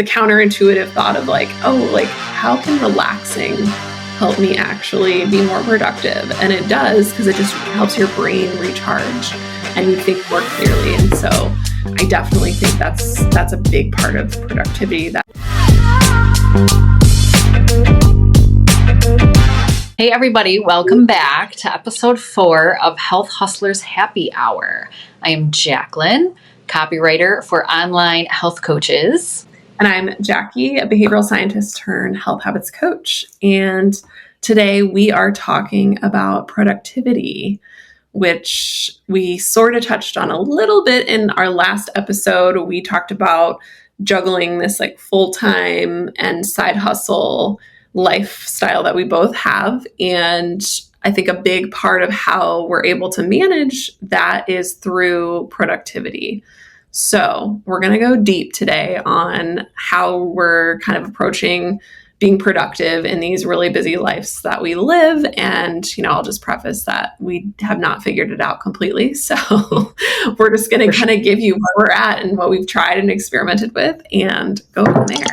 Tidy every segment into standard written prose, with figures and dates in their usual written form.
the counterintuitive thought of like, oh, like how can relaxing help me actually be more productive? And it does, because it just helps your brain recharge and you think more clearly. And so I definitely think that's a big part of productivity. Hey everybody, welcome back to episode 4 of Health Hustlers Happy Hour. I am Jaclyn, copywriter for online health coaches. And I'm Jackie, a behavioral scientist turned health habits coach. And today we are talking about productivity, which we sort of touched on a little bit in our last episode. We talked about juggling this like full-time and side hustle lifestyle that we both have. And I think a big part of how we're able to manage that is through productivity. So we're going to go deep today on how we're kind of approaching being productive in these really busy lives that we live. And, I'll just preface that we have not figured it out completely. So we're just going to kind of give you where we're at and what we've tried and experimented with and go from there.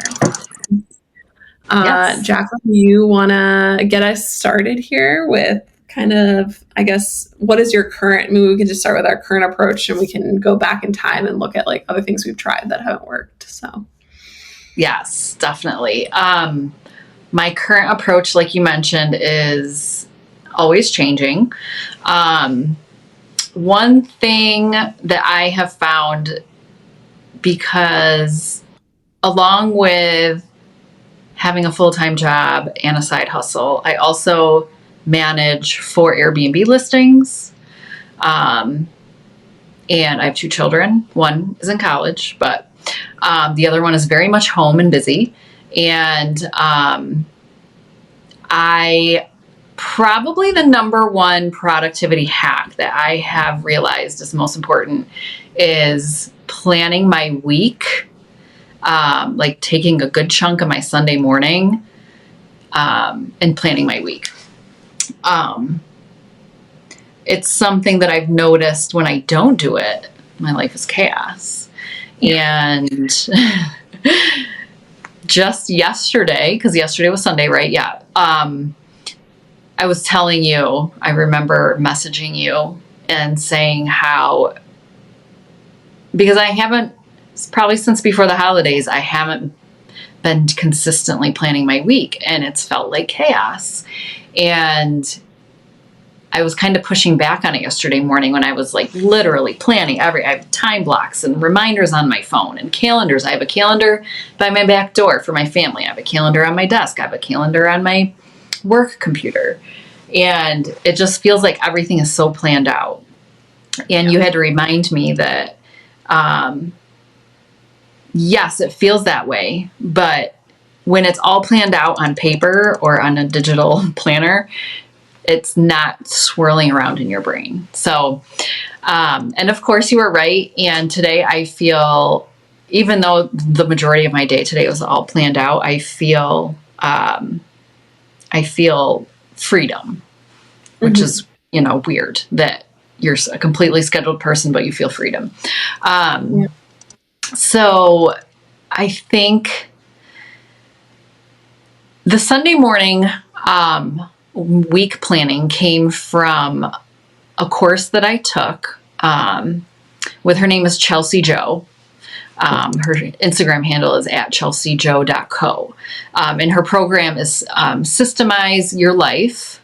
Yes. Jaclyn, you want to get us started here with kind of, I guess, what is your current, maybe we can just start with our current approach and we can go back in time and look at like other things we've tried that haven't worked. So. Yes, definitely. My current approach, like you mentioned, is always changing. One thing that I have found, because along with having a full-time job and a side hustle, I also manage 4 Airbnb listings. And I have 2 children. One is in college, but the other one is very much home and busy. And probably the number one productivity hack that I have realized is most important is planning my week, like taking a good chunk of my Sunday morning and planning my week. It's something that I've noticed when I don't do it, my life is chaos. And just yesterday, because yesterday was Sunday, right? Yeah. I was telling you, I remember messaging you and saying how, because I haven't, probably since before the holidays, I haven't been consistently planning my week and it's felt like chaos. And I was kind of pushing back on it yesterday morning when I was like literally planning I have time blocks and reminders on my phone and calendars. I have a calendar by my back door for my family. I have a calendar on my desk. I have a calendar on my work computer. And it just feels like everything is so planned out. And you had to remind me that, yes, it feels that way, but when it's all planned out on paper or on a digital planner, it's not swirling around in your brain. So, and of course you were right. And today I feel, even though the majority of my day today was all planned out, I feel freedom, which is, weird that you're a completely scheduled person, but you feel freedom. So I think the Sunday morning, week planning came from a course that I took with, her name is Chelsi Jo. Her Instagram handle is @chelsijo.co. And her program is Systemize Your Life.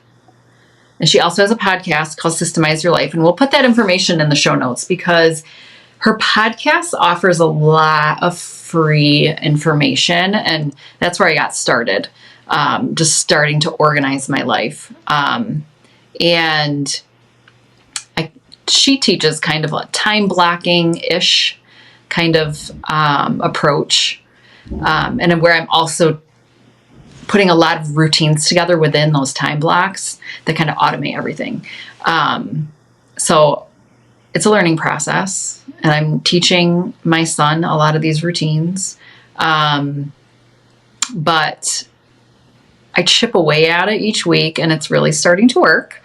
And she also has a podcast called Systemize Your Life. And we'll put that information in the show notes because her podcast offers a lot of free information. And that's where I got started. Just starting to organize my life. And she teaches kind of a time blocking-ish kind of approach. And where I'm also putting a lot of routines together within those time blocks that kind of automate everything. So it's a learning process, and I'm teaching my son a lot of these routines. But I chip away at it each week, and it's really starting to work.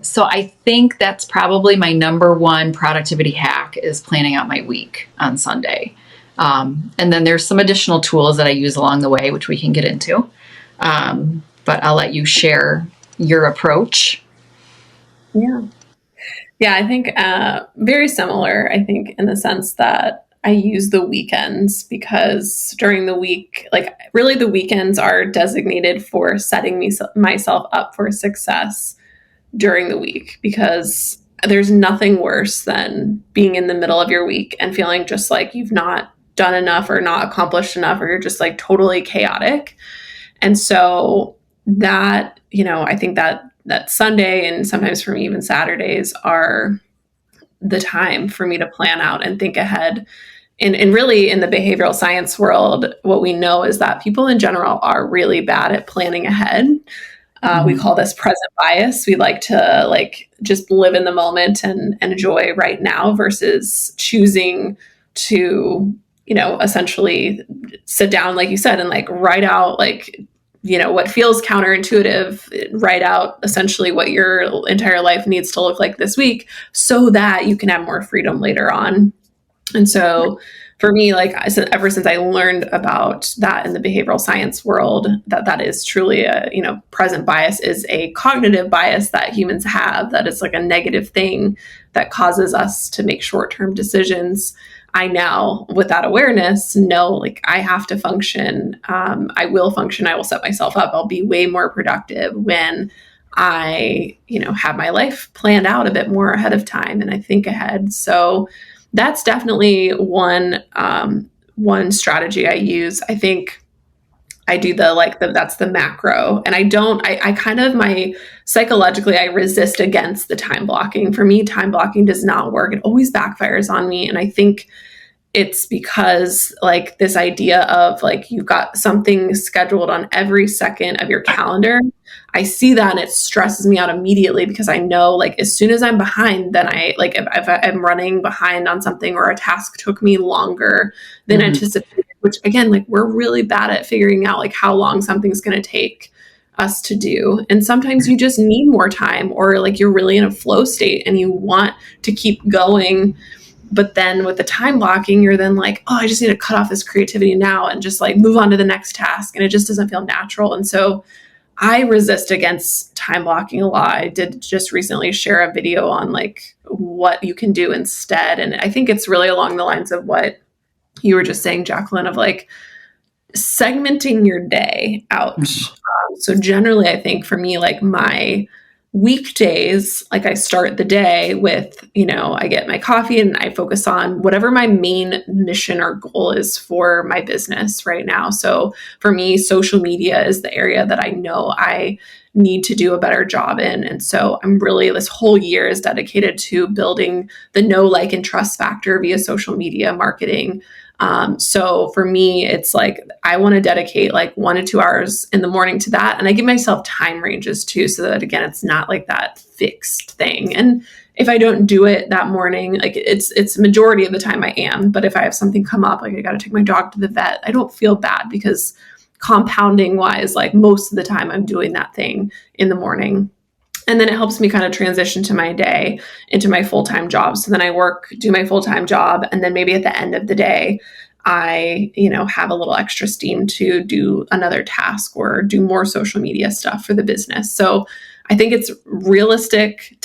So I think that's probably my number one productivity hack is planning out my week on Sunday. And then there's some additional tools that I use along the way, which we can get into. But I'll let you share your approach. Yeah. Yeah, I think very similar, I think, in the sense that I use the weekends because during the week, like really the weekends are designated for setting myself up for success during the week, because there's nothing worse than being in the middle of your week and feeling just like you've not done enough or not accomplished enough, or you're just like totally chaotic. And so that, I think that Sunday, and sometimes for me even Saturdays, are the time for me to plan out and think ahead. And really in the behavioral science world, what we know is that people in general are really bad at planning ahead. We call this present bias. We like to just live in the moment and enjoy right now versus choosing to, essentially sit down, like you said, and write out what feels counterintuitive, write out essentially what your entire life needs to look like this week so that you can have more freedom later on. And so for me, ever since I learned about that in the behavioral science world, that is truly present bias is a cognitive bias that humans have, that is like a negative thing that causes us to make short-term decisions. I now, with that awareness, know I have to function. I will function. I will set myself up. I'll be way more productive when I, have my life planned out a bit more ahead of time and I think ahead. So that's definitely one strategy I use. I think I do that's the macro, and I kind of psychologically, I resist against the time blocking. For me, time blocking does not work. It always backfires on me. And I think it's because this idea of you've got something scheduled on every second of your calendar. I see that and it stresses me out immediately, because I know as soon as I'm behind, then if I'm running behind on something or a task took me longer than anticipated, which again, we're really bad at figuring out how long something's going to take us to do. And sometimes you just need more time, or you're really in a flow state and you want to keep going. But then with the time blocking, you're then I just need to cut off this creativity now and just move on to the next task. And it just doesn't feel natural. And so I resist against time blocking a lot. I did just recently share a video on what you can do instead. And I think it's really along the lines of what you were just saying, Jaclyn, of segmenting your day out. So generally, I think for me, my weekdays, I start the day with, I get my coffee and I focus on whatever my main mission or goal is for my business right now. So for me, social media is the area that I know I need to do a better job in. And so I'm really, this whole year is dedicated to building the know, like, and trust factor via social media marketing. So for me, it's I want to dedicate 1 to 2 hours in the morning to that. And I give myself time ranges too, so that again, it's not that fixed thing. And if I don't do it that morning, it's majority of the time I am, but if I have something come up, I got to take my dog to the vet, I don't feel bad, because compounding wise, most of the time I'm doing that thing in the morning. And then it helps me kind of transition to my day into my full-time job. So then I do my full-time job. And then maybe at the end of the day, I, have a little extra steam to do another task or do more social media stuff for the business. So I think it's realistic,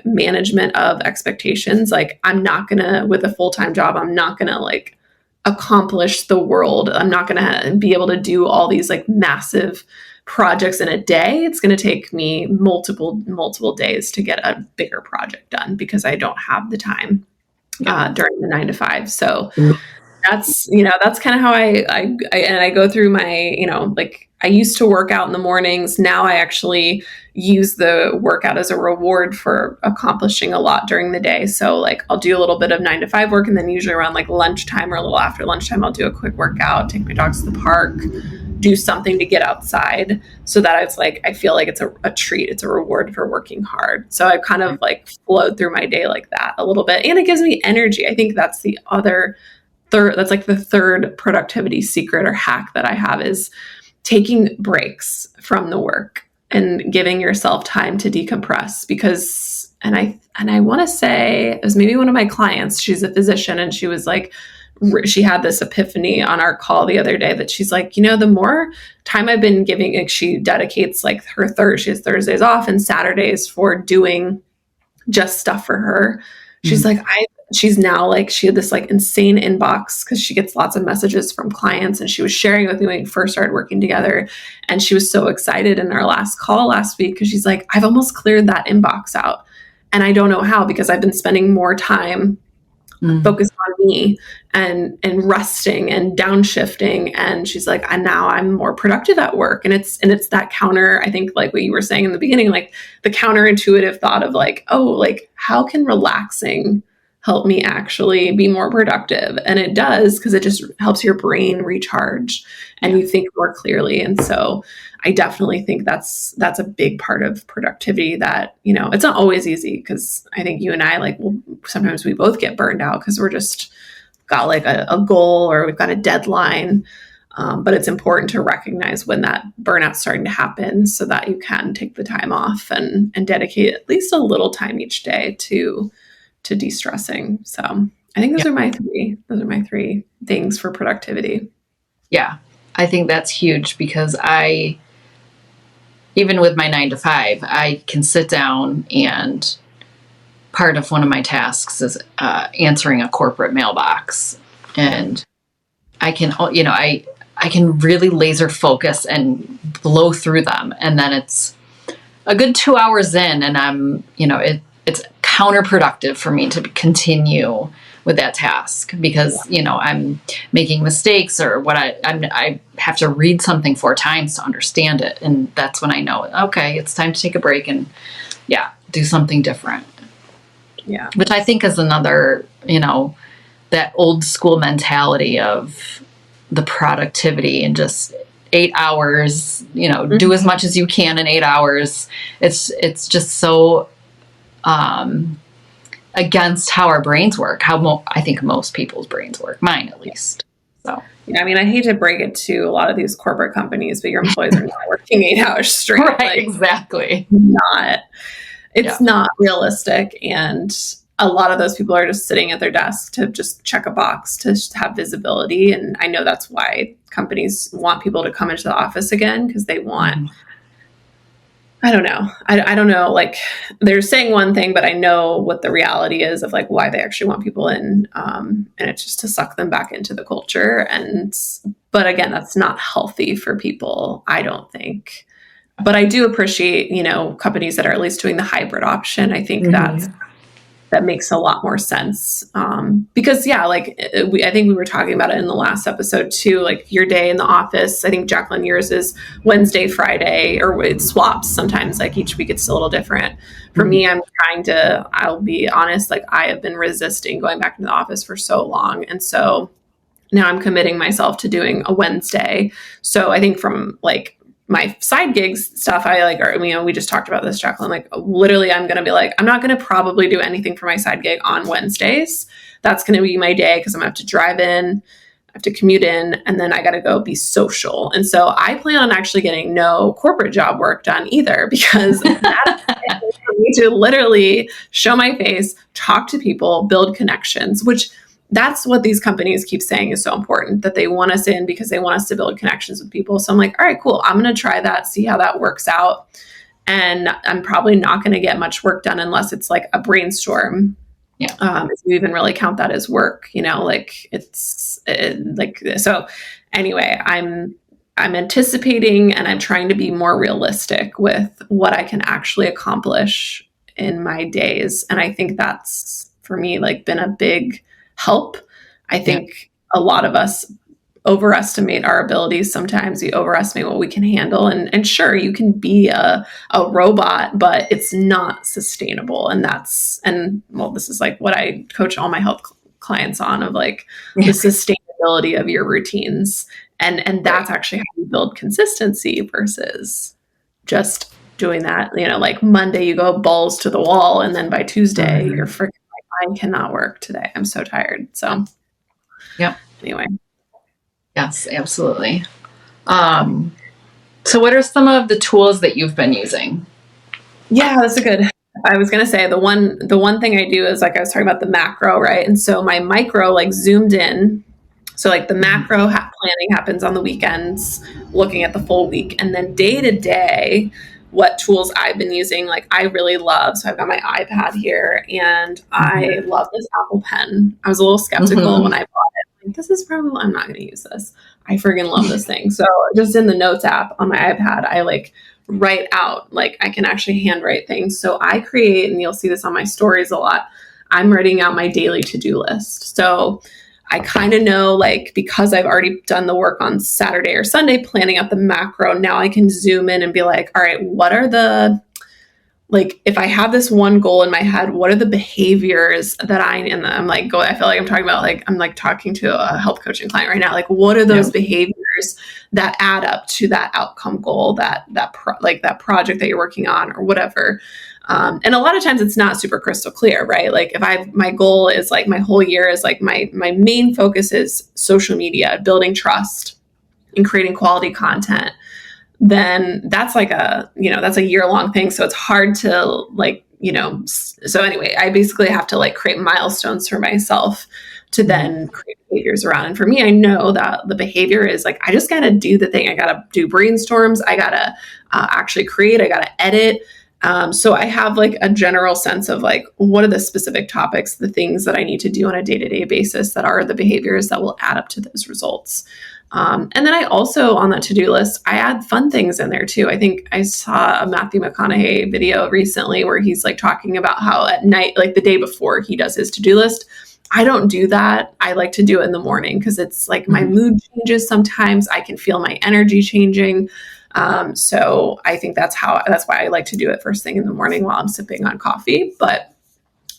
management of expectations. I'm not gonna, with a full-time job, I'm not gonna accomplish the world. I'm not gonna be able to do all these massive projects in a day. It's going to take me multiple days to get a bigger project done, because I don't have the time during the 9 to 5. So that's kind of how I go through my, I used to work out in the mornings. Now I actually use the workout as a reward for accomplishing a lot during the day. So I'll do a little bit of 9 to 5 work, and then usually around lunchtime or a little after lunchtime, I'll do a quick workout, take my dogs to the park, do something to get outside, so that it's I feel it's a treat. It's a reward for working hard. So I kind of flowed through my day like that a little bit, and it gives me energy. I think that's the other that's the third productivity secret or hack that I have, is taking breaks from the work and giving yourself time to decompress. Because, and I want to say it was maybe one of my clients, she's a physician, and she was she had this epiphany on our call the other day that she's like, you know, the more time I've been giving, like she dedicates like she has Thursdays off and Saturdays for doing just stuff for her. She's like, she's now like, she had this like insane inbox because she gets lots of messages from clients, and she was sharing with me when we first started working together. And she was so excited in our last call last week because she's like, I've almost cleared that inbox out. And I don't know how, because I've been spending more time focused on me and resting and downshifting. And she's like, and now I'm more productive at work. And it's that counter, I think, like what you were saying in the beginning, like the counterintuitive thought of like, oh, like how can relaxing help me actually be more productive? And it does, because it just helps your brain recharge and you think more clearly. And so I definitely think that's a big part of productivity that, you know, it's not always easy, because I think you and I, like, sometimes we both get burned out because we're just got like a goal or we've got a deadline. But it's important to recognize when that burnout's starting to happen so that you can take the time off and dedicate at least a little time each day to de-stressing. So I think those are my three things for productivity. Yeah. I think that's huge, because even with my 9 to 5, I can sit down, and part of one of my tasks is answering a corporate mailbox, and I can, you know, I can really laser focus and blow through them. And then it's a good 2 hours in, and I'm, you know, it's counterproductive for me to continue with that task, because, you know, I'm making mistakes, or I have to read something 4 times to understand it. And that's when I know, okay, it's time to take a break and do something different. Yeah. Which I think is another, you know, that old school mentality of the productivity and just 8 hours, you know, do as much as you can in 8 hours. It's just so, against how our brains work, I think most people's brains work, mine at least. So, yeah, I mean, I hate to break it to a lot of these corporate companies, but your employees are not working 8 hours straight. Right, like, exactly. It's not realistic. And a lot of those people are just sitting at their desk to just check a box to have visibility. And I know that's why companies want people to come into the office again, because they want, I don't know. I don't know. Like, they're saying one thing, but I know what the reality is of like why they actually want people in. And it's just to suck them back into the culture. But again, that's not healthy for people, I don't think. But I do appreciate, you know, companies that are at least doing the hybrid option. I think that makes a lot more sense. Because like I think we were talking about it in the last episode too, like your day in the office. I think Jaclyn, yours is Wednesday, Friday, or it swaps sometimes, like each week it's a little different. For me, I'll be honest, like I have been resisting going back into the office for so long. And so now I'm committing myself to doing a Wednesday. So I think from like my side gigs stuff, we just talked about this, Jaclyn, like literally I'm going to be like, I'm not going to probably do anything for my side gig on Wednesdays. That's going to be my day, because I'm going to have to drive in, I have to commute in, and then I got to go be social. And so I plan on actually getting no corporate job work done either, because that's for me to literally show my face, talk to people, build connections, which that's what these companies keep saying is so important, that they want us in because they want us to build connections with people. So I'm like, all right, cool. I'm going to try that, see how that works out. And I'm probably not going to get much work done unless it's like a brainstorm. Yeah. If you even really count that as work, you know, like so anyway, I'm anticipating, and I'm trying to be more realistic with what I can actually accomplish in my days. And I think that's, for me, like been a big help. I think a lot of us overestimate our abilities. Sometimes we overestimate what we can handle. And sure, you can be a robot, but it's not sustainable. And this is like what I coach all my health clients on, of like the sustainability of your routines. And that's actually how you build consistency versus just doing that, you know, like Monday you go balls to the wall, and then by Tuesday you're freaking like, I cannot work today, I'm so tired. So anyway. Yes, absolutely. So what are some of the tools that you've been using? Yeah, that's I was going to say the one thing I do is, like I was talking about the macro, right? And so my micro, like zoomed in So like the macro planning happens on the weekends, looking at the full week, and then day to day, what tools I've been using, like I really love. So I've got my iPad here, and I love this Apple Pen. I was a little skeptical when I bought it. Like, this is probably, I'm not going to use this. I friggin' love this thing. So just in the Notes app on my iPad, I like write out, like I can actually handwrite things. So I create, and you'll see this on my stories a lot, I'm writing out my daily to-do list. So I kind of know, like, because I've already done the work on Saturday or Sunday, planning out the macro, now I can zoom in and be like, all right, what are the, like, if I have this one goal in my head, what are the behaviors that and I'm like, I feel like I'm talking about, like, I'm like talking to a health coaching client right now. Like, what are those behaviors that add up to that outcome goal, that project that you're working on or whatever. And a lot of times it's not super crystal clear, right? Like if my goal is like my whole year is like my main focus is social media, building trust and creating quality content, then that's like that's a year-long thing. So it's hard to like, so anyway, I basically have to like create milestones for myself to then create behaviors around. And for me, I know that the behavior is like, I just got to do the thing. I got to do brainstorms. I got to actually create, I got to edit. So I have like a general sense of like, what are the specific topics, the things that I need to do on a day-to-day basis that are the behaviors that will add up to those results. And then I also, on that to-do list, I add fun things in there too. I think I saw a Matthew McConaughey video recently where he's like talking about how at night, like the day before he does his to-do list, I don't do that. I like to do it in the morning because it's like my mood changes sometimes. I can feel my energy changing. So I think that's why I like to do it first thing in the morning while I'm sipping on coffee. But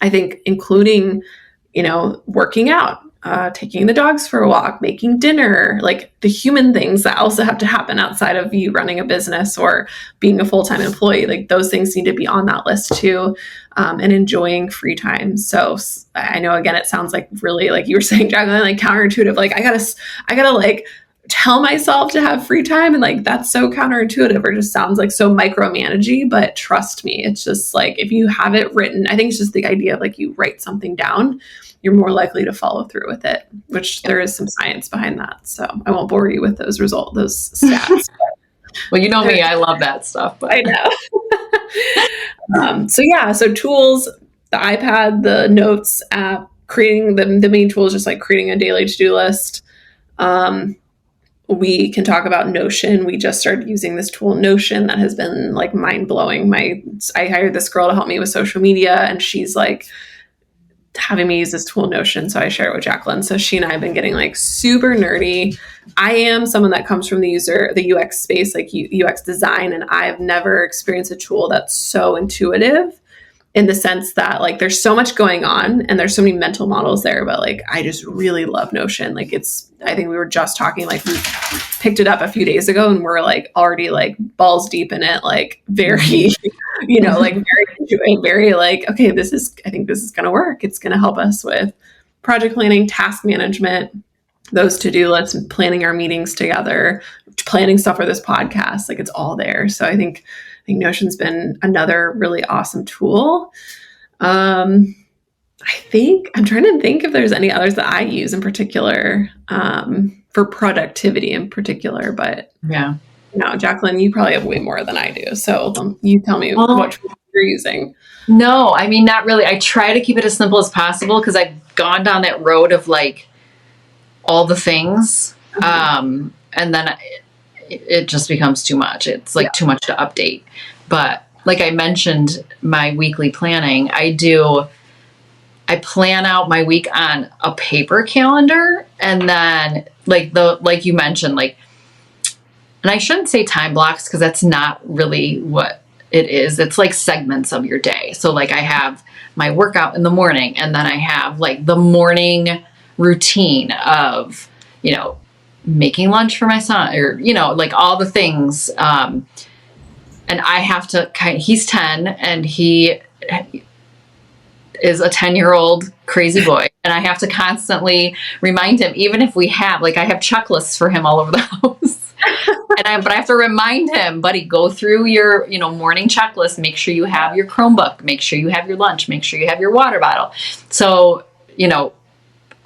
I think including, working out, taking the dogs for a walk, making dinner, like the human things that also have to happen outside of you running a business or being a full-time employee, like those things need to be on that list too, and enjoying free time. So I know, again, it sounds like really, like you were saying, Jaclyn, like counterintuitive, like I gotta like tell myself to have free time. And like, that's so counterintuitive, or just sounds like so micromanagey, but trust me, it's just like, if you have it written, I think it's just the idea of like, you write something down, you're more likely to follow through with it, which there is some science behind that. So I won't bore you with those stats. Well, you know me, I love that stuff. But. I know. So tools, the iPad, the Notes app, creating the main tool is just like creating a daily to-do list. We can talk about Notion. We just started using this tool, Notion, that has been like mind blowing. I hired this girl to help me with social media, and she's like having me use this tool, Notion. So I share it with Jaclyn. So she and I have been getting like super nerdy. I am someone that comes from the UX space, like UX design, and I've never experienced a tool that's so intuitive, in the sense that like there's so much going on and there's so many mental models there, but like I just really love Notion. Like I think we were just talking, like we picked it up a few days ago and we're like already like balls deep in it, like very, like very like, okay, I think this is going to work. It's going to help us with project planning, task management, those to-do lists, and planning our meetings together, planning stuff for this podcast. Like it's all there. So I think Notion's been another really awesome tool. I'm trying to think if there's any others that I use in particular, for productivity in particular, but yeah. No, Jaclyn, you probably have way more than I do. So you tell me what tools you're using. No, I mean, not really. I try to keep it as simple as possible because I've gone down that road of like all the things. And then it just becomes too much. It's like too much to update. But like I mentioned, my weekly planning, I plan out my week on a paper calendar, and then like you mentioned, like, and I shouldn't say time blocks because that's not really what it is. It's like segments of your day. So like I have my workout in the morning, and then I have like the morning routine of, making lunch for my son, or, like all the things. And I have to he's 10 and he is a 10-year-old crazy boy. And I have to constantly remind him, even if I have checklists for him all over the house. But I have to remind him, buddy, go through your, morning checklist, make sure you have your Chromebook, make sure you have your lunch, make sure you have your water bottle. So,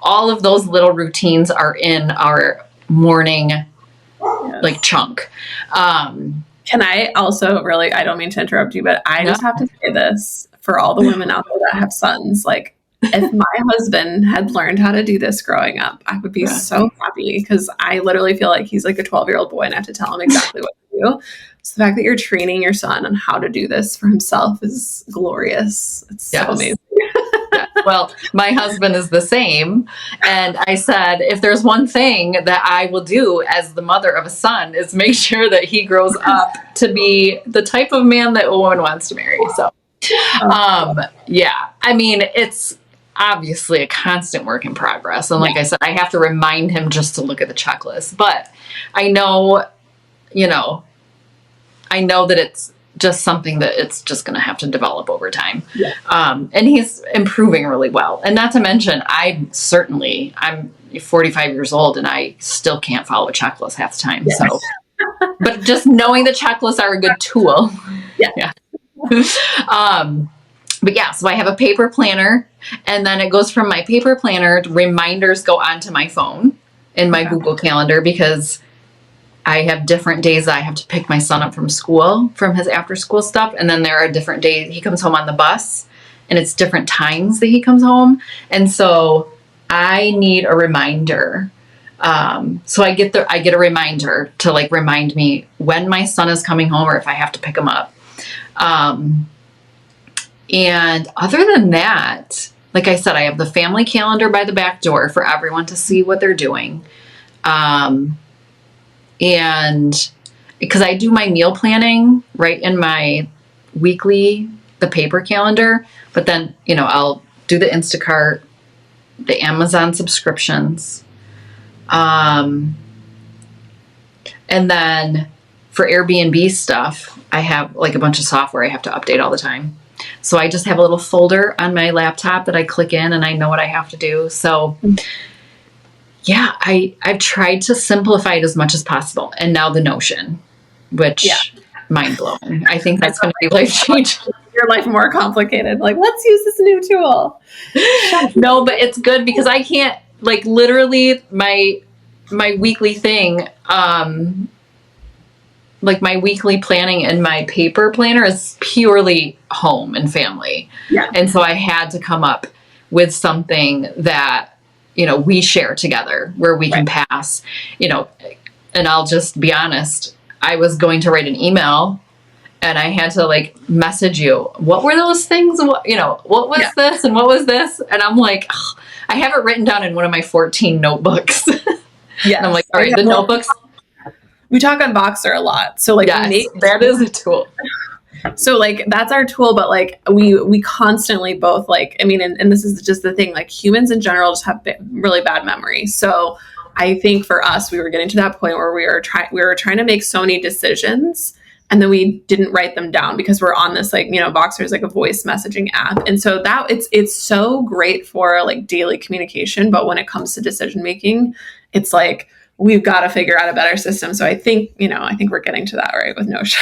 all of those little routines are in our morning like chunk. Can I also really, I don't mean to interrupt you, but I just have to say this for all the women out there that have sons. Like, if my husband had learned how to do this growing up, I would be so happy, because I literally feel like he's like a 12-year-old boy and I have to tell him exactly what to do. So the fact that you're training your son on how to do this for himself is glorious. It's so amazing. Well, my husband is the same. And I said, if there's one thing that I will do as the mother of a son, is make sure that he grows up to be the type of man that a woman wants to marry. So, I mean, it's obviously a constant work in progress. And like I said, I have to remind him just to look at the checklist. But I know, that it's just something that it's just going to have to develop over time. And he's improving really well. And not to mention, I'm 45 years old and I still can't follow a checklist half the time. So, but just knowing the checklists are a good tool. So I have a paper planner, and then it goes from my paper planner, reminders go onto my phone in my Google Calendar, because I have different days that I have to pick my son up from school, from his after school stuff. And then there are different days he comes home on the bus, and it's different times that he comes home. And so I need a reminder. So I get a reminder to like remind me when my son is coming home or if I have to pick him up. And other than that, like I said, I have the family calendar by the back door for everyone to see what they're doing. And because I do my meal planning right in my weekly, the paper calendar, but then, I'll do the Instacart, the Amazon subscriptions. And then for Airbnb stuff, I have like a bunch of software I have to update all the time. So I just have a little folder on my laptop that I click in and I know what I have to do. So I've tried to simplify it as much as possible. And now the Notion, which mind blowing. I think that's going to be life changing. Your life more complicated. Like, let's use this new tool. No, but it's good because I can't, like, literally my weekly thing, like my weekly planning and my paper planner is purely home and family. And so I had to come up with something that, we share together where we can pass, and I'll just be honest. I was going to write an email and I had to like message you. What were those things? What was this and what was this? And I'm like, I have it written down in one of my 14 notebooks. And I'm like, all right, the notebooks. We talk on Boxer a lot. So like, that is a tool. So like, that's our tool, but like we constantly both like, I mean, and this is just the thing, like humans in general just have really bad memory. So I think for us, we were getting to that point where we were trying to make so many decisions, and then we didn't write them down because we're on this like, Boxer is like a voice messaging app. And so that it's so great for like daily communication. But when it comes to decision making, it's like, we've got to figure out a better system. So I think we're getting to that right with Notion.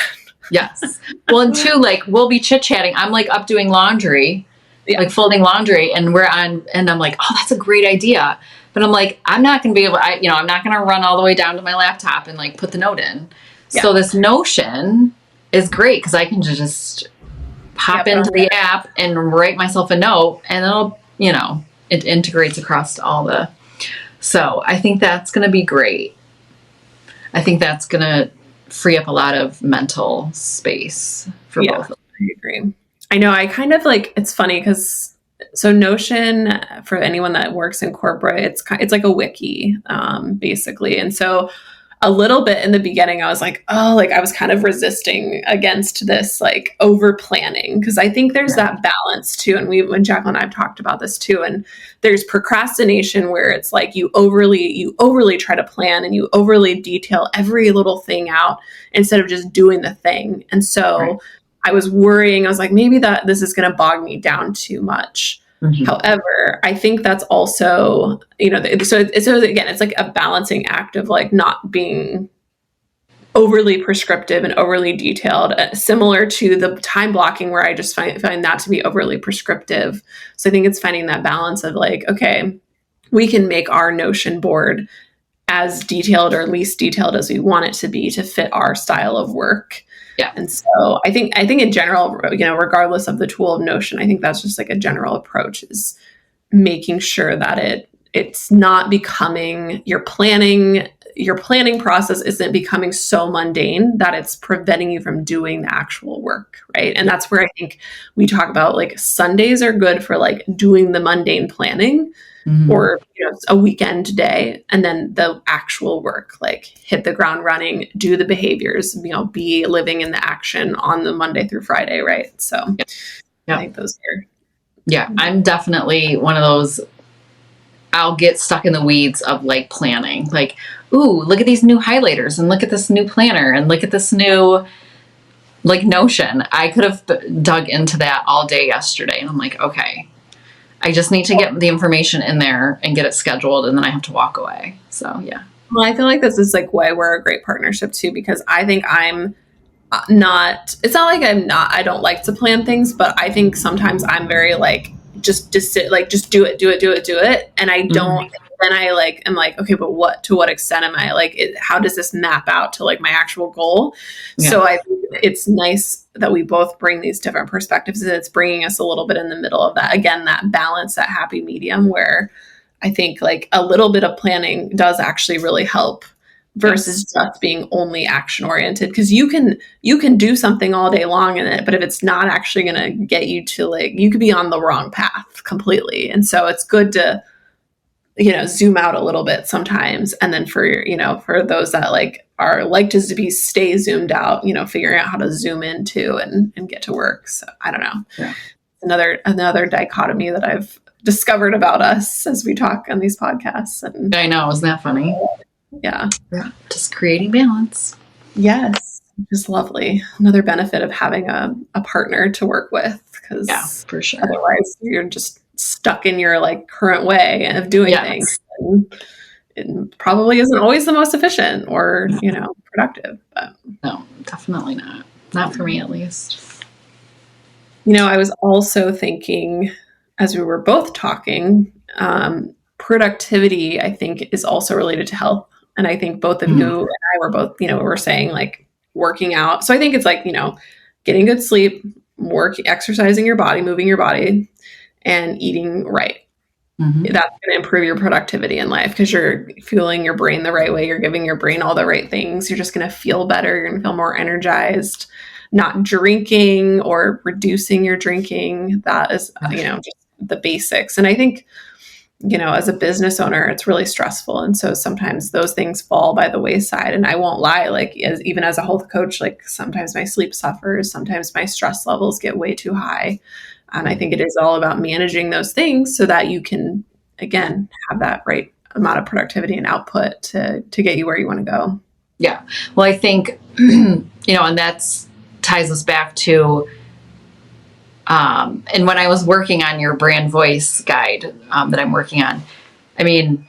Yes. Well, and two, like we'll be chit-chatting. I'm like up doing laundry, like folding laundry, and I'm like, oh, that's a great idea. But I'm like, I'm not going to be able, I'm not going to run all the way down to my laptop and like put the note in. So this Notion is great because I can just pop into the app and write myself a note, and it'll, it integrates across all the, so I think that's going to be great. I think that's going to free up a lot of mental space for both of them. I agree. I know. I kind of like, it's funny because Notion, for anyone that works in corporate, it's like a wiki, basically. And so a little bit in the beginning, I was like, oh, like I was kind of resisting against this, like over planning. Cause I think there's that balance too. And when Jaclyn and I've talked about this too, and there's procrastination where it's like you overly try to plan and you overly detail every little thing out instead of just doing the thing. And so I was worrying, I was like, maybe that this is going to bog me down too much. However, I think that's also, so again, it's like a balancing act of like not being overly prescriptive and overly detailed, similar to the time blocking where I just find that to be overly prescriptive. So I think it's finding that balance of like, okay, we can make our Notion board as detailed or least detailed as we want it to be to fit our style of work. Yeah. And so I think in general, regardless of the tool of Notion, I think that's just like a general approach, is making sure that it's not becoming your planning process isn't becoming so mundane that it's preventing you from doing the actual work, right? And that's where I think we talk about like Sundays are good for like doing the mundane planning, or a weekend day, and then the actual work, like hit the ground running, do the behaviors, be living in the action on the Monday through Friday, right? So I think those are. Yeah, I'm definitely one of those. I'll get stuck in the weeds of like planning, like, ooh, look at these new highlighters, and look at this new planner, and look at this new like Notion. I could have dug into that all day yesterday, and I'm like, okay, I just need to get the information in there and get it scheduled, and then I have to walk away. So, yeah. Well, I feel like this is like why we're a great partnership too, because I think I'm not, it's not like I don't like to plan things, but I think sometimes I'm very like, just sit, like, just do it. And I don't, then I like, I'm like, okay, but to what extent am I like, how does this map out to like my actual goal? Yeah. So I think it's nice that we both bring these different perspectives, and it's bringing us a little bit in the middle of that, again, that balance, that happy medium, where I think like a little bit of planning does actually really help versus just being only action oriented. Because you can do something all day long in it, but if it's not actually going to get you to like, you could be on the wrong path completely. And so it's good to, zoom out a little bit sometimes. And then for those that to stay zoomed out, figuring out how to zoom in too and get to work. So I don't know. Yeah. Another dichotomy that I've discovered about us as we talk on these podcasts. And I know, isn't that funny? Yeah. Just creating balance. Yes. Just lovely. Another benefit of having a partner to work with, because for sure. Otherwise you're just stuck in your like current way of doing things. And it probably isn't always the most efficient or, productive. But no, definitely not. Not for me, at least. I was also thinking, as we were both talking, productivity, I think, is also related to health. And I think both of you and I were both, we're saying like working out. So I think it's like, getting good sleep, exercising your body, moving your body, and eating right. That's going to improve your productivity in life, because you're fueling your brain the right way. You're giving your brain all the right things. You're just going to feel better. You're going to feel more energized. Not drinking or reducing your drinking. That is, just the basics. And I think, as a business owner, it's really stressful. And so sometimes those things fall by the wayside. And I won't lie, like even as a health coach, like sometimes my sleep suffers, sometimes my stress levels get way too high. And I think it is all about managing those things so that you can, again, have that right amount of productivity and output to get you where you want to go. Yeah. Well, I think, and that's ties us back to, and when I was working on your brand voice guide that I'm working on, I mean,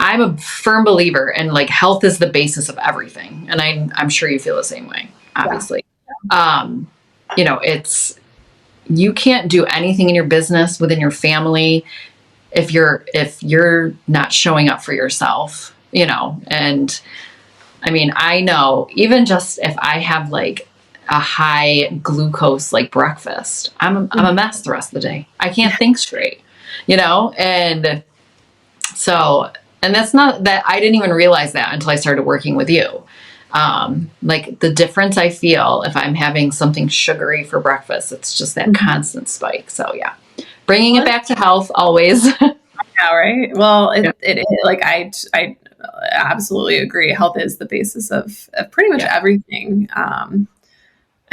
I'm a firm believer in like health is the basis of everything. And I'm sure you feel the same way, obviously. Yeah. You can't do anything in your business, within your family, if you're not showing up for yourself, and I mean, I know even just if I have like a high glucose like breakfast, I'm a mess the rest of the day. I can't think straight, and so, and that's not that I didn't even realize that until I started working with you. Like the difference I feel if I'm having something sugary for breakfast, it's just that constant spike. So yeah, bringing it back to health always. Yeah, right. Well, it like I absolutely agree. Health is the basis of pretty much everything.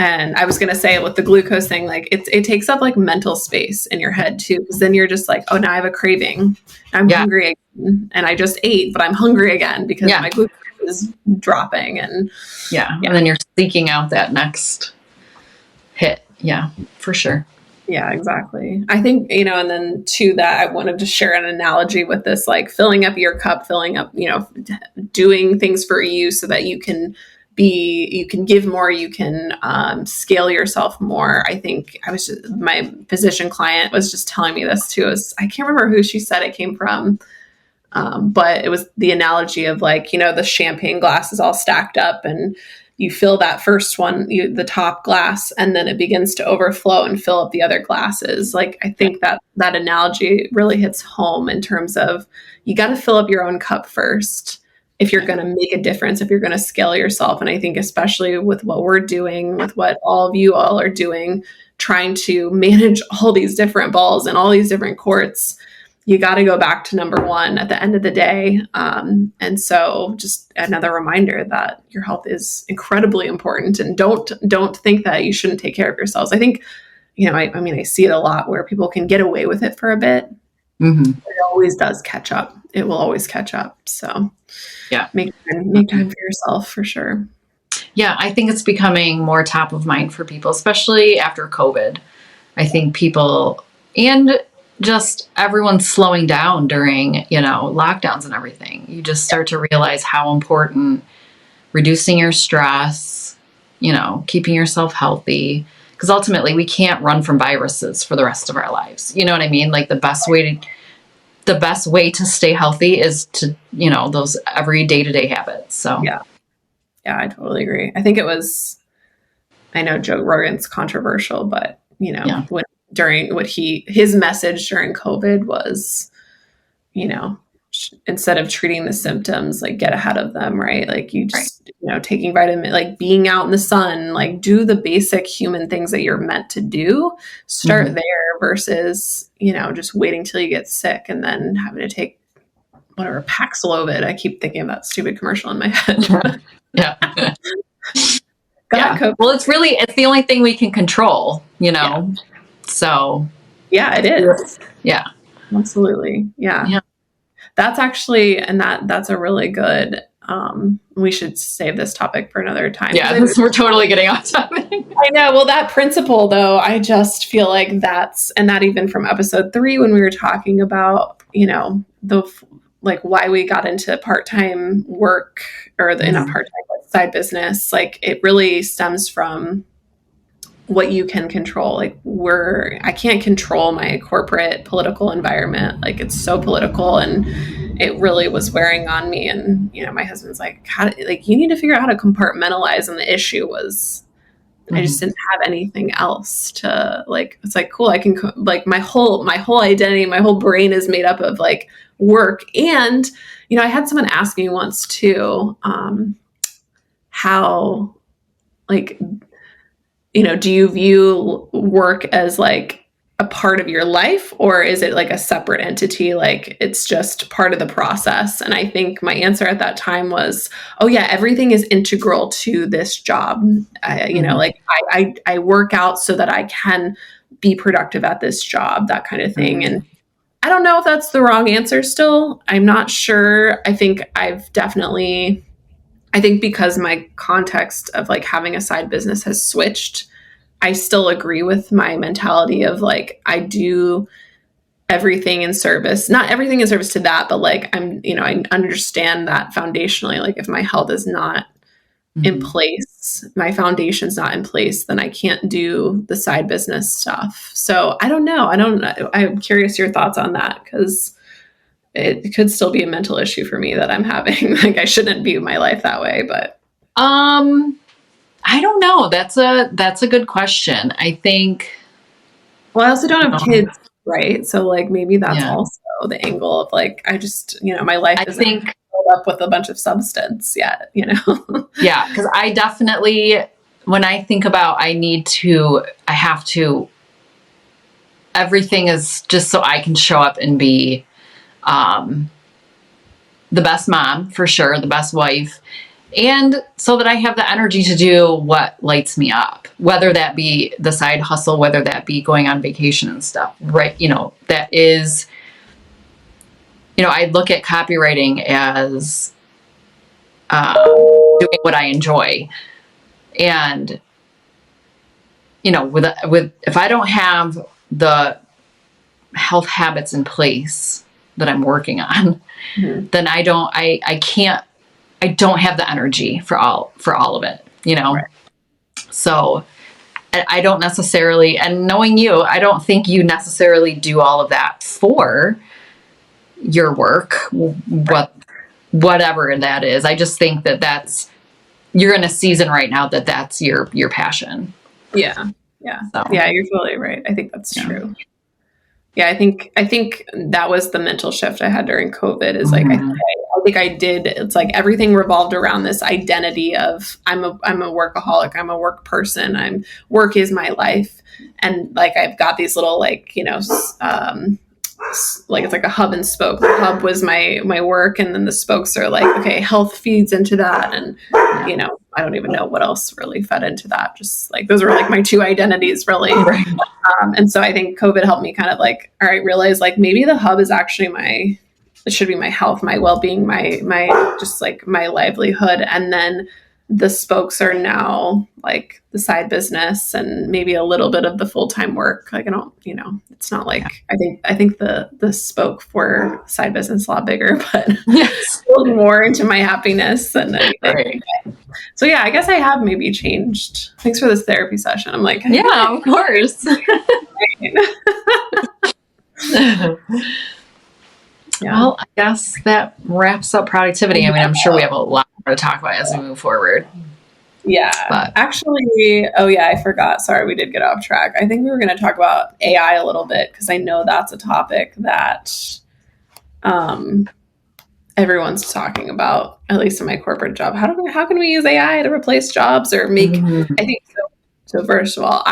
And I was going to say with the glucose thing, like it takes up like mental space in your head too. Because then you're just like, oh, now I have a craving. I'm hungry again, and I just ate, but I'm hungry again because my glucose is dropping. And and then you're seeking out that next hit. Yeah, for sure. Yeah, exactly. I think, and then to that, I wanted to share an analogy with this, like filling up your cup, filling up, doing things for you so that you can give more, you can scale yourself more. I think my physician client was just telling me this too. I can't remember who she said it came from, But it was the analogy of like, the champagne glass is all stacked up and you fill that first one, the top glass, and then it begins to overflow and fill up the other glasses. Like, I think that analogy really hits home in terms of you got to fill up your own cup first if you're going to make a difference, if you're going to scale yourself. And I think especially with what we're doing, with what all of you all are doing, trying to manage all these different balls and all these different courts, you got to go back to number one at the end of the day. And so just another reminder that your health is incredibly important, and don't think that you shouldn't take care of yourselves. I think, I see it a lot where people can get away with it for a bit. Mm-hmm. It always does catch up. It will always catch up. So yeah, make time for yourself for sure. Yeah, I think it's becoming more top of mind for people, especially after COVID. I think people and just everyone's slowing down during, lockdowns and everything. You just start to realize how important reducing your stress, keeping yourself healthy, because ultimately we can't run from viruses for the rest of our lives. You know what I mean? Like the best way to stay healthy is to, those every day-to-day habits. So yeah, I totally agree. I think I know Joe Rogan's controversial, but his message during COVID was, instead of treating the symptoms, like get ahead of them, right? Like you just, taking vitamin, like being out in the sun, like do the basic human things that you're meant to do, start there versus, just waiting till you get sick and then having to take whatever Paxlovid. I keep thinking of that stupid commercial in my head. Yeah. Well, it's the only thing we can control, So yeah, it is. Yeah, absolutely. Yeah. That's actually, and that's a really good, we should save this topic for another time. Yeah, we're totally getting off topic. I know. Well, that principle though, I just feel like and that even from episode 3, when we were talking about, why we got into part-time work or not part-time, but side business, like it really stems from what you can control. Like I can't control my corporate political environment. Like it's so political and it really was wearing on me. And, my husband's like, you need to figure out how to compartmentalize. And the issue was, I just didn't have anything else to it's like, cool. I can my whole identity, my whole brain is made up of like work. And, I had someone ask me once too, how do you view work as like a part of your life, or is it like a separate entity? Like it's just part of the process. And I think my answer at that time was, oh yeah, everything is integral to this job. I work out so that I can be productive at this job, that kind of thing. And I don't know if that's the wrong answer still. I'm not sure. I think because my context of like having a side business has switched, I still agree with my mentality of like, I do everything in service, not everything in service to that, but like I understand that foundationally, like if my health is not in place, my foundation's not in place, then I can't do the side business stuff. So I don't know. I'm curious your thoughts on that, because it could still be a mental issue for me that I'm having. Like I shouldn't view my life that way, but I don't know. That's a good question. I think. Well, I also don't have kids, right? So like maybe that's also the angle of like, I just, my life isn't filled up with a bunch of substance yet, Yeah, because I definitely, when I think about everything is just so I can show up and be the best mom, for sure, the best wife. And so that I have the energy to do what lights me up, whether that be the side hustle, whether that be going on vacation and stuff, right? That is, I look at copywriting as doing what I enjoy. And, if I don't have the health habits in place that I'm working on, then I don't have the energy for all of it, Right. So I don't necessarily, and knowing you, I don't think you necessarily do all of that for your work, whatever that is. I just think that you're in a season right now that's your passion. Yeah. So. Yeah, you're totally right. I think that's true. Yeah, I think that was the mental shift I had during COVID is like, I think I did. It's like everything revolved around this identity of I'm a workaholic. I'm a work person. Work is my life. And like, I've got these little like, like it's like a hub and spoke. The hub was my work. And then the spokes are like, okay, health feeds into that. And, I don't even know what else really fed into that. Just like, those were like my two identities really. Right. And so I think COVID helped me kind of like, all right, realize like maybe the hub is actually it should be my health, my well-being, my just like my livelihood. And then the spokes are now like the side business and maybe a little bit of the full-time work. Like I don't, it's not like, I think the spoke for side business is a lot bigger, but still more into my happiness than anything. Right. So yeah, I guess I have maybe changed. Thanks for this therapy session. I'm like, yeah, of course. Yeah. Well, I guess that wraps up productivity. I mean, I'm sure we have a lot more to talk about as we move forward. Yeah. But actually, I forgot. Sorry, we did get off track. I think we were going to talk about AI a little bit because I know that's a topic that everyone's talking about, at least in my corporate job. How can we use AI to replace jobs or make, I think so first of all,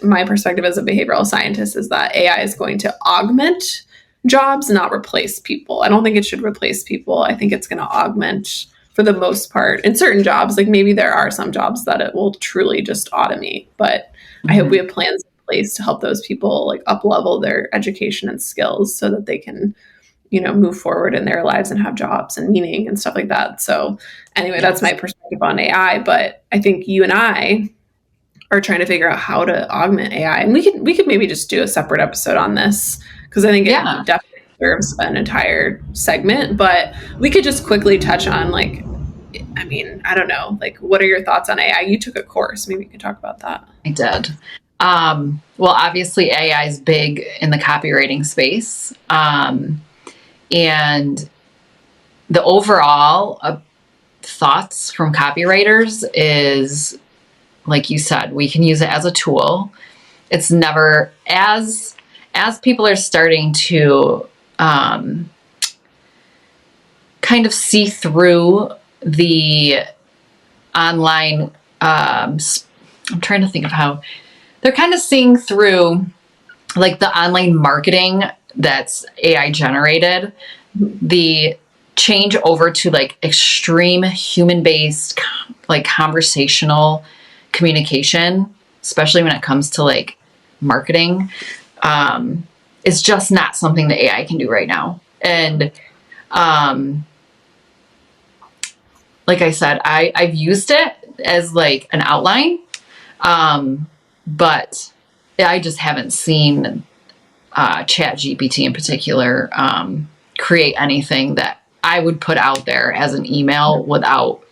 my perspective as a behavioral scientist is that AI is going to augment jobs, not replace people. I don't think it should replace people. I think it's going to augment for the most part in certain jobs. Like maybe there are some jobs that it will truly just automate, but I hope we have plans in place to help those people like up level their education and skills so that they can, move forward in their lives and have jobs and meaning and stuff like that. So anyway, that's my perspective on AI, but I think you and I are trying to figure out how to augment AI. And we could maybe just do a separate episode on this because I think it definitely deserves an entire segment, but we could just quickly touch on like, I mean, I don't know, like what are your thoughts on AI? You took a course. Maybe you could talk about that. I did. Well, obviously AI is big in the copywriting space. And the overall thoughts from copywriters is, like you said, we can use it as a tool. It's never, as people are starting to kind of see through the online, I'm trying to think of how, they're kind of seeing through like the online marketing that's AI generated, the change over to like extreme human-based, like conversational communication, especially when it comes to like marketing, is just not something that AI can do right now. And like I said, I've used it as like an outline, but I just haven't seen ChatGPT in particular create anything that I would put out there as an email without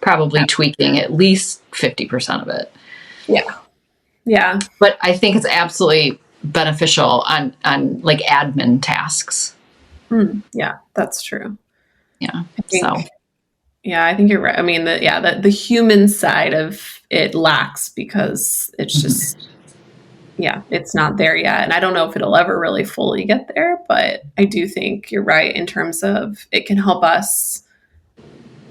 probably tweaking at least 50% of it. Yeah. But I think it's absolutely beneficial on like admin tasks. Yeah, that's true. Yeah. I think you're right. I mean, the human side of it lacks because it's just, it's not there yet. And I don't know if it'll ever really fully get there, but I do think you're right in terms of it can help us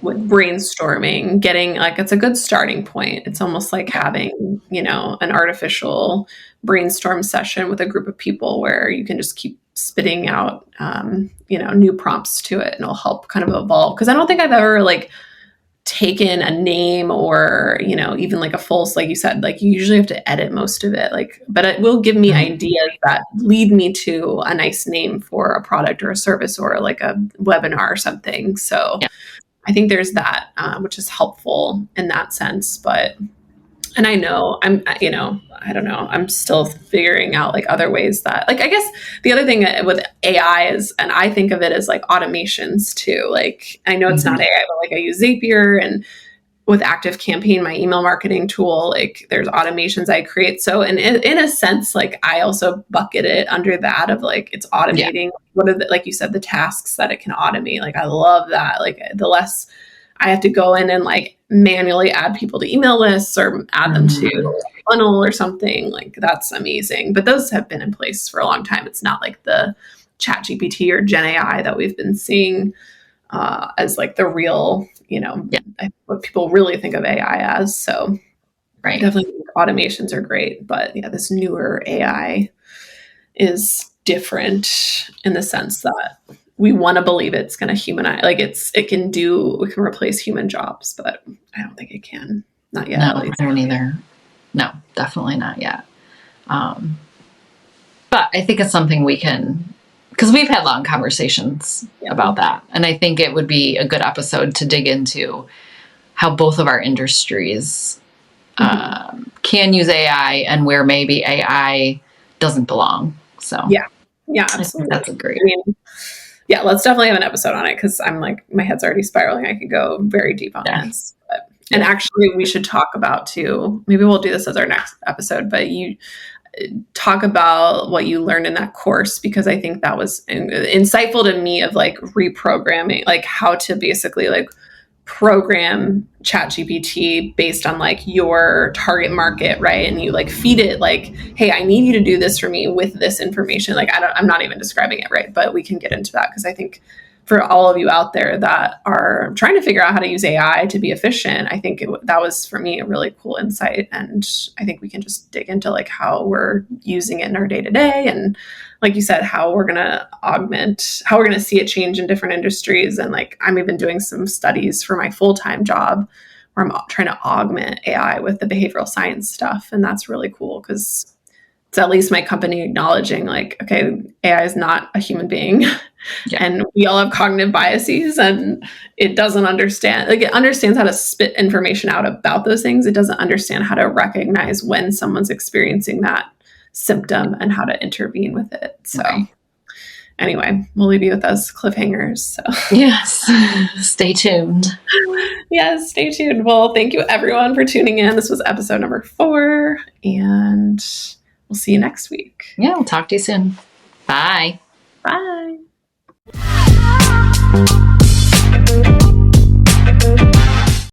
with brainstorming, getting like, it's a good starting point. It's almost like having, an artificial brainstorm session with a group of people where you can just keep spitting out, new prompts to it and it'll help kind of evolve. Cause I don't think I've ever like taken a name or, even like a full, like you said, like you usually have to edit most of it, like, but it will give me ideas that lead me to a nice name for a product or a service or like a webinar or something. So I think there's that, which is helpful in that sense. And I know I don't know, I'm still figuring out like other ways that, like, I guess the other thing with AI is, and I think of it as like automations too. Like, I know it's not AI, but like I use Zapier and with Active Campaign, my email marketing tool, like there's automations I create. So in a sense, like I also bucket it under that of like it's automating what are the, like you said, the tasks that it can automate. Like I love that. Like the less I have to go in and like manually add people to email lists or add them to a funnel or something, like that's amazing. But those have been in place for a long time. It's not like the ChatGPT or Gen AI that we've been seeing as like the real, what people really think of AI as. So definitely automations are great, but yeah, this newer AI is different in the sense that we want to believe it's going to humanize, like we can replace human jobs, but I don't think it can. Not yet. No, I don't either. No, definitely not yet. But I think it's something we can, because we've had long conversations about that. And I think it would be a good episode to dig into how both of our industries can use AI and where maybe AI doesn't belong. So yeah, absolutely. That's a great. Yeah, let's definitely have an episode on it because I'm like, my head's already spiraling. I could go very deep on this. And actually, we should talk about too, maybe we'll do this as our next episode, but you talk about what you learned in that course, because I think that was insightful to me of like reprogramming, like how to basically like program ChatGPT based on like your target market, right? And you like feed it like, hey, I need you to do this for me with this information. Like I'm not even describing it right, but we can get into that because I think for all of you out there that are trying to figure out how to use AI to be efficient, I think that was for me a really cool insight. And I think we can just dig into like how we're using it in our day to day. And like you said, how we're going to see it change in different industries. And like, I'm even doing some studies for my full-time job where I'm trying to augment AI with the behavioral science stuff. And that's really cool because it's at least my company acknowledging like, okay, AI is not a human being. And we all have cognitive biases and it doesn't understand, like it understands how to spit information out about those things. It doesn't understand how to recognize when someone's experiencing that symptom and how to intervene with it. So anyway, we'll leave you with those cliffhangers. So yes, stay tuned. Yes, stay tuned. Well, thank you everyone for tuning in. This was episode number 4 and we'll see you next week. Yeah, we'll talk to you soon. Bye. Bye.